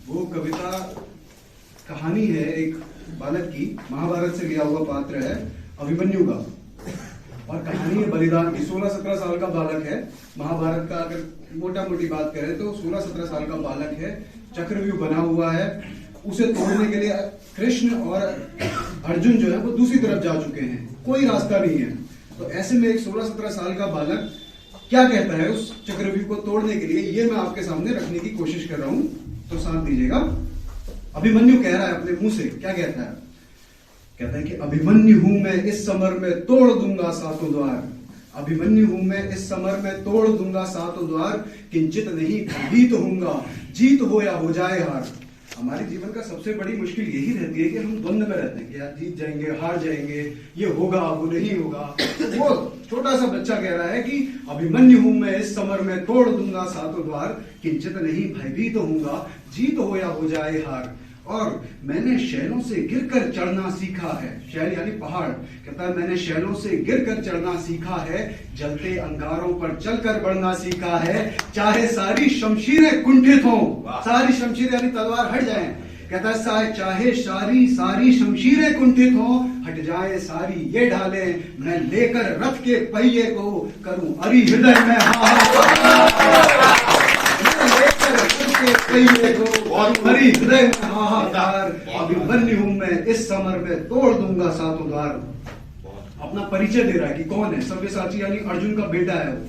वो कविता कहानी है एक बालक की, महाभारत से लिया हुआ पात्र है अभिमन्यु का, और कहानी है बलिदान की। 16-17 साल का बालक है। महाभारत का अगर मोटा मोटी बात करें तो 16-17 साल का बालक है, चक्रव्यूह बना हुआ है। उसे तोड़ने के लिए कृष्ण और अर्जुन जो है वो दूसरी तरफ जा चुके हैं, कोई रास्ता नहीं है। तो ऐसे में एक 16-17 साल का बालक क्या कहता है उस चक्रव्यूह को तोड़ने के लिए, ये मैं आपके सामने रखने की कोशिश कर रहा हूं, तो साथ दीजिएगा। अभिमन्यु कह रहा है अपने मुंह से, क्या कहता है? कहता है कि अभिमन्यु हूं मैं, इस समर में तोड़ दूंगा सातों द्वार। अभिमन्यु हूं मैं, इस समर में तोड़ दूंगा सातों द्वार। किंचित नहीं भयभीत होऊंगा, जीत हो या हो जाए हार। हमारे जीवन का सबसे बड़ी मुश्किल यही रहती है कि हम द्वंद में रहते हैं कि यार जीत जाएंगे, हार जाएंगे, ये होगा, वो नहीं होगा। वो छोटा सा बच्चा कह रहा है कि अभिमन्यु हूं मैं, इस समर में तोड़ दूंगा सातों द्वार। किंचित नहीं भयभीत होऊंगा, जीत हो या हो जाए हार। और मैंने शैलों से गिरकर चढ़ना सीखा है। शैल यानी पहाड़। कहता है मैंने शैलों से गिरकर चढ़ना सीखा है, जलते अंगारों पर चलकर बढ़ना सीखा है। चाहे सारी शमशीरें कुंठित हों, सारी शमशीरें यानी तलवार हट जाएं। कहता है चाहे सारी शमशीरें कुंठित हों, हट जाए सारी ये ढाले। मैं लेकर रथ के पहिए को करूं अरि हृदय में हाहाकार। हृदय में हाहाकार। अभिमन्यु हूं मैं, इस समर में तोड़ दूंगा सातों द्वार। अपना परिचय दे रहा है कि कौन है। सव्यसाची यानी अर्जुन का बेटा है वो।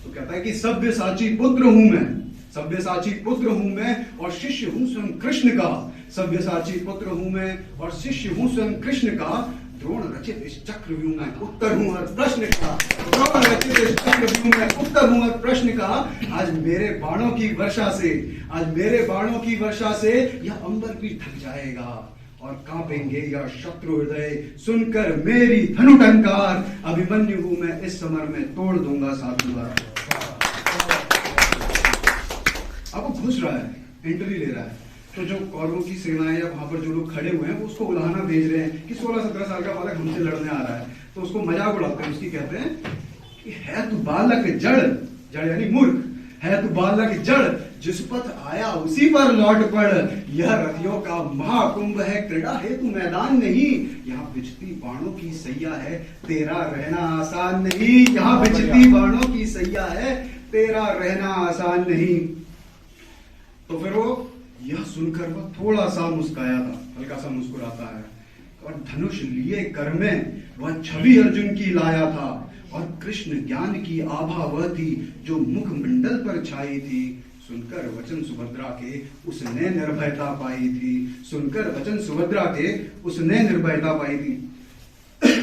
तो कहता है कि सव्यसाची पुत्र हूं मैं, सव्यसाची पुत्र हूं मैं और शिष्य हूं स्वयं कृष्ण का। सव्यसाची पुत्र हूं मैं और शिष्य हूं स्वयं कृष्ण का। द्रोण रचित इस चक्रव्यूह में उत्तर हूं हर प्रश्न का। द्रोण रचित इस चक्रव्यूह में उत्तर हूं हर प्रश्न का। आज मेरे बाणों की वर्षा से, आज मेरे बाणों की वर्षा से यह अंबर भी ढक जाएगा और कांपेंगे यह शत्रु हृदय सुनकर मेरी धनु टंकार। अभिमन्यु हूं मैं, इस समर में तोड़ दूंगा सातों द्वार। अब वो घुस रहा है, एंट्री ले रहा है। तो जो कौरवों की सेनाएं या वहां पर जो लोग खड़े हुए हैं वो उसको उलाहना भेज रहे हैं कि 16-17 साल का बालक हमसे लड़ने आ रहा है। तो उसको मजाक उड़ाते हैं, उसकी कहते हैं कि है तू बालक जड़, जड़ यानी मूर्ख, है तू बालक जड़, जिस पथ आया उसी पर लौट पड़। यह रथियों का महाकुंभ है, क्रीड़ा हेतु मैदान नहीं। यहाँ बिछती बाणों की सैया है, तेरा रहना आसान नहीं। यहाँ बिछती बाणों की सैया है, तेरा रहना आसान नहीं। तो फिर वो यह सुनकर वह थोड़ा सा मुस्काया था, हल्का सा मुस्कुराता है। और धनुष लिए कर में वह छवि अर्जुन की लाया था। और कृष्ण ज्ञान की आभा वह थी जो मुख मंडल पर छाई थी। सुनकर वचन सुभद्रा के उसने निर्भयता पाई थी। सुनकर वचन सुभद्रा के उसने निर्भयता पाई थी।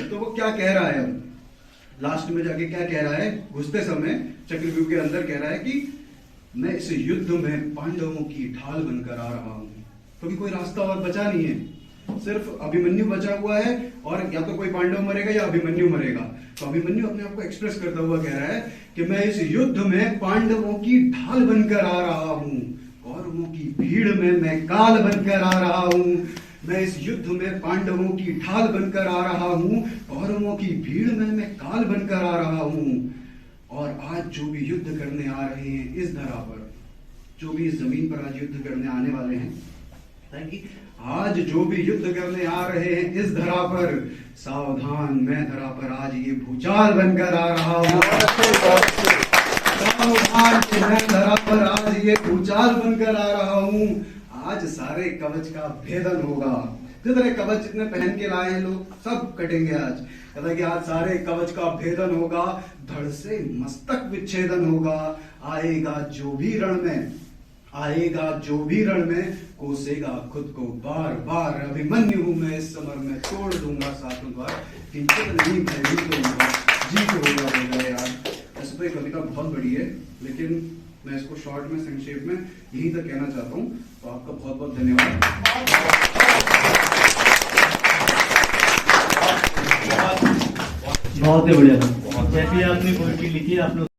तो वो क्या कह रहा है अब लास्ट में जाके, क्या कह रहा है? घुसते समय चक्रव्यूह के अंदर कह रहा है कि मैं इस युद्ध में पांडवों की ढाल बनकर आ रहा हूं, क्योंकि कोई रास्ता और बचा नहीं है, सिर्फ अभिमन्यु बचा हुआ है। और या तो कोई पांडव मरेगा या अभिमन्यु मरेगा। तो अभिमन्यु अपने आप को एक्सप्रेस करता हुआ कह रहा है कि मैं इस युद्ध में पांडवों की ढाल बनकर आ रहा हूं, कौरवों की भीड़ में मैं काल बनकर आ रहा हूं। मैं इस युद्ध में पांडवों की ढाल बनकर आ रहा हूं, कौरवों की भीड़ में मैं काल बनकर आ रहा हूं। और आज जो भी युद्ध करने आ रहे हैं इस धरा पर, जो भी इस जमीन पर आज युद्ध करने आने वाले हैं, ताकि आज जो भी युद्ध करने आ रहे हैं इस धरा पर, सावधान मैं धरा पर आज ये भूचाल बनकर आ रहा हूं। सावधान मैं धरा पर आज ये भूचाल बनकर आ रहा हूं। आज सारे कवच का भेदन होगा। जितने कवच जितने पहन के लाए हैं लोग सब कटेंगे आज। कहता है कि आज सारे कवच का भेदन होगा, धड़ से मस्तक विच्छेदन होगा। आएगा जो भी रण में, आएगा जो भी रण में, कोसेगा खुद को बार बार। अभिमन्यु हूं मैं, इस समर में तोड़ दूंगा सातों द्वार। किंचित नहीं भयभीत होऊंगा, जीत होगा यार। ऐसे तो ये कविता बहुत बड़ी है, लेकिन मैं इसको शॉर्ट में, संक्षेप में यहीं तक कहना चाहता हूँ। तो आपका बहुत बहुत धन्यवाद। बहुत ही बढ़िया था। जैसे आपने पोएट्री लिखी है, आपने